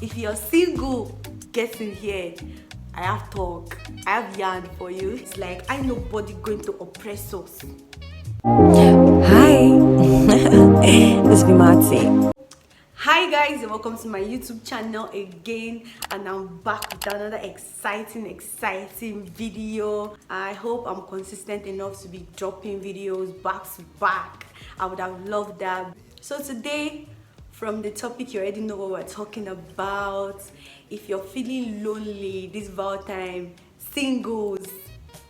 If you're single, get in here. I have talk, I have yarn for you. It's like I nobody going to oppress us. Hi, this is Marty. Hi guys, and welcome to my YouTube channel again, and I'm back with another exciting video. I hope I'm consistent enough to be dropping videos back to back. I would have loved that. So today, from the topic, you already know what we're talking about. If you're feeling lonely this Valentine, singles,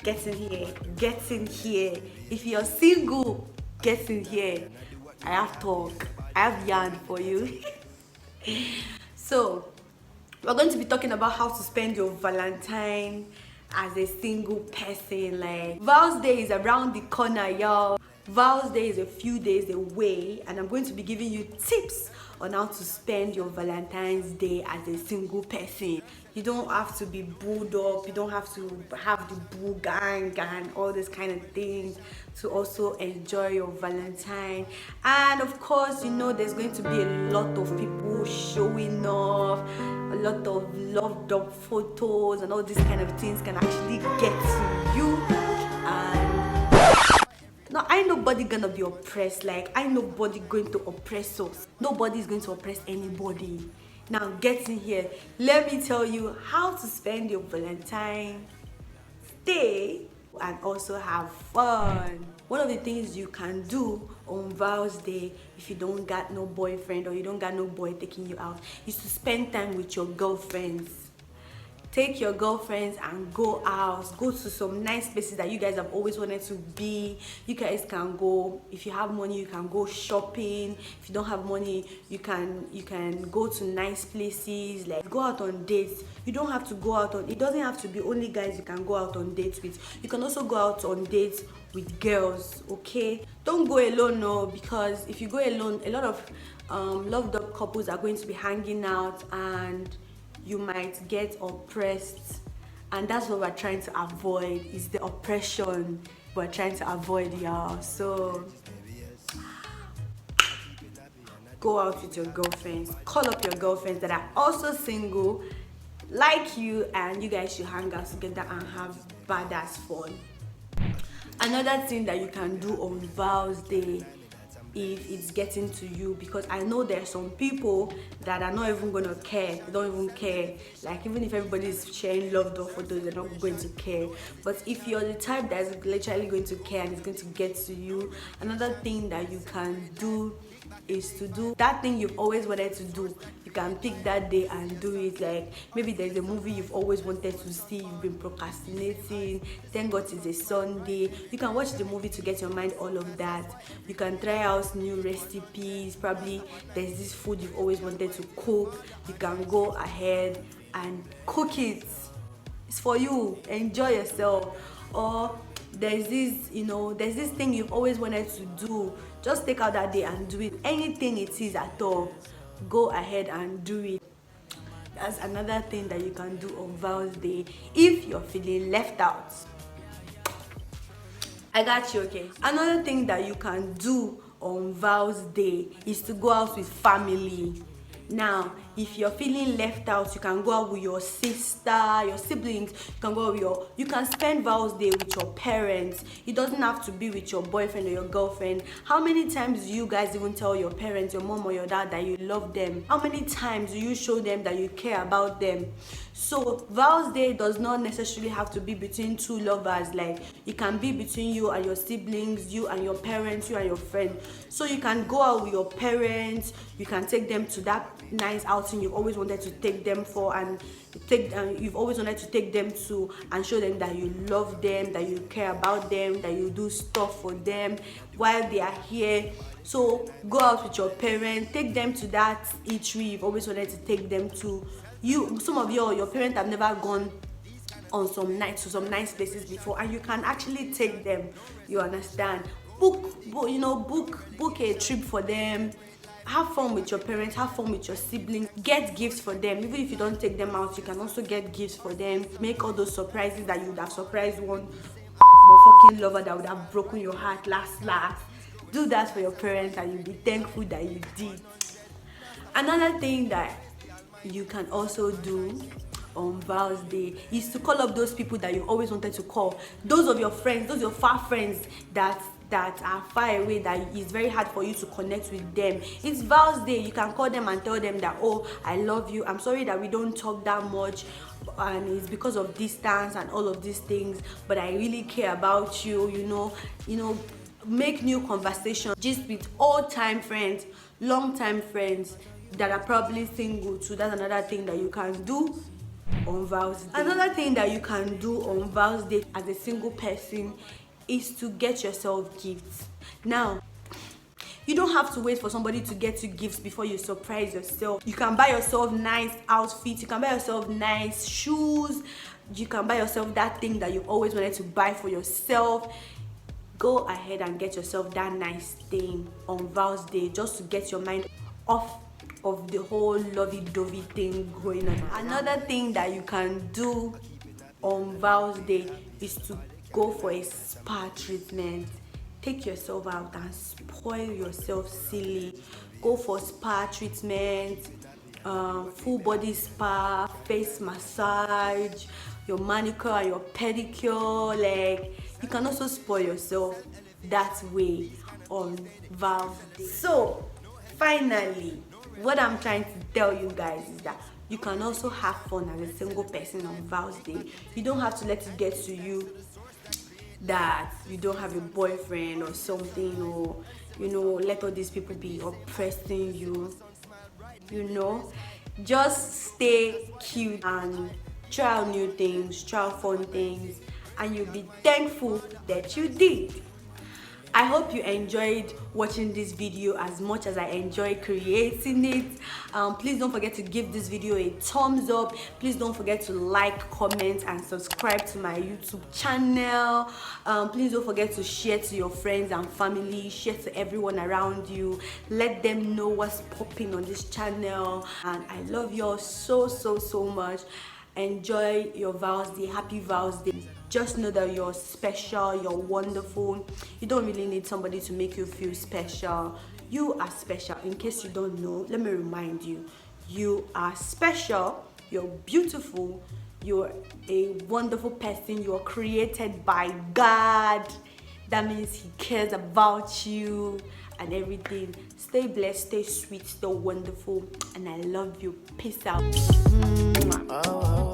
get in here. If you're single, get in here. I have talk, I have yarn for you. So we're going to be talking about how to spend your Valentine as a single person. Like, Vals Day is around the corner, y'all. Vals Day is a few days away, and I'm going to be giving you tips on how to spend your Valentine's Day as a single person. You don't have to be booed up, you don't have to have the boo gang and all this kind of things to also enjoy your Valentine. And of course, you know there's going to be a lot of people showing off, a lot of loved up photos, and all these kind of things can actually get to you. And no, I nobody gonna be oppressed. Like, I nobody going to oppress us. Nobody is going to oppress anybody. Now get in here. Let me tell you how to spend your Valentine Day and also have fun. One of the things you can do on Val's Day, if you don't got no boyfriend or you don't got no boy taking you out, is to spend time with your girlfriends. Take your girlfriends and go out, go to some nice places that you guys have always wanted to be. You guys can go, if you have money, you can go shopping. If you don't have money, you can go to nice places. Like, go out on dates. You don't have to go out on, it doesn't have to be only guys you can go out on dates with. You can also go out on dates with girls, okay? Don't go alone, no, because if you go alone, a lot of loved up couples are going to be hanging out and you might get oppressed, and that's what we're trying to avoid, is the oppression we're trying to avoid, y'all. So go out with your girlfriends, call up your girlfriends that are also single like you, and you guys should hang out together and have badass fun. Another thing that you can do on Val's Day, if it's getting to you, because I know there's some people that are not even gonna care. They don't even care. Like, even if everybody is sharing love dog photos, they're not going to care. But if you're the type that's literally going to care and it's going to get to you, another thing that you can do is to do that thing you've always wanted to do. You can pick that day and do it. Like, maybe there's a movie you've always wanted to see, you've been procrastinating, thank God it's a Sunday. You can watch the movie to get your mind all of that. You can try out new recipes. Probably there's this food you've always wanted to cook. You can go ahead and cook it. It's for you. Enjoy yourself. Or there's this thing you've always wanted to do. Just take out that day and do it. Anything it is at all, go ahead and do it. That's another thing that you can do on Val's Day if you're feeling left out. I got you, okay? Another thing that you can do on Val's Day is to go out with family. Now, if you're feeling left out, you can go out with your sister, your siblings. You can spend Val's Day with your parents. It doesn't have to be with your boyfriend or your girlfriend. How many times do you guys even tell your parents, your mom or your dad, that you love them? How many times do you show them that you care about them? So Val's Day does not necessarily have to be between two lovers. Like, it can be between you and your siblings, you and your parents, you and your friend. So you can go out with your parents. You can take them to that nice outing you've always wanted to take them for, and you've always wanted to take them to, and show them that you love them, that you care about them, that you do stuff for them while they are here. So go out with your parents, take them to that eatery you've always wanted to take them to. Some of your parents have never gone on some nights to some nice places before, and you can actually take them. You understand? Book a trip for them. Have fun with your parents, have fun with your siblings, get gifts for them. Even if you don't take them out, you can also get gifts for them. Make all those surprises that you would have surprised one fucking lover that would have broken your heart last. Do that for your parents, and you'll be thankful that you did. Another thing that you can also do on Vals Day is to call up those people that you always wanted to call, those of your friends, those your far friends that are far away, that it's very hard for you to connect with them. It's Vals Day. You can call them and tell them that, oh, I love you, I'm sorry that we don't talk that much, and it's because of distance and all of these things, but I really care about you. Make new conversation just with old time friends, long time friends that are probably single too. That's another thing that you can do on Vals Day. Another thing that you can do on Vals Day as a single person is to get yourself gifts. Now, you don't have to wait for somebody to get you gifts before you surprise yourself. You can buy yourself nice outfits, you can buy yourself nice shoes, you can buy yourself that thing that you always wanted to buy for yourself. Go ahead and get yourself that nice thing on Vals Day, just to get your mind off of the whole lovey-dovey thing going on. Another thing that you can do on Vals Day is to go for a spa treatment. Take yourself out and spoil yourself silly. Go for spa treatment, full body spa, face massage, your manicure and your pedicure. Like, you can also spoil yourself that way on Vals Day. So finally, what I'm trying to tell you guys is that you can also have fun as a single person on Vals Day. You don't have to let it get to you that you don't have a boyfriend or something, or let all these people be oppressing you. Just stay cute and try out new things, try out fun things, and you'll be thankful that you did. I hope you enjoyed watching this video as much as I enjoyed creating it. Please don't forget to give this video a thumbs up. Please don't forget to like, comment, and subscribe to my YouTube channel. Please don't forget to share to your friends and family, share to everyone around you. Let them know what's popping on this channel. And I love you all so much. Enjoy your Vals Day. Happy Vals Day. Just know that you're special, you're wonderful. You don't really need somebody to make you feel special. You are special. In case you don't know, let me remind you, you are special, you're beautiful, you're a wonderful person, you're created by God. That means He cares about you and everything. Stay blessed, stay sweet, stay wonderful, and I love you. Peace out. Mwah.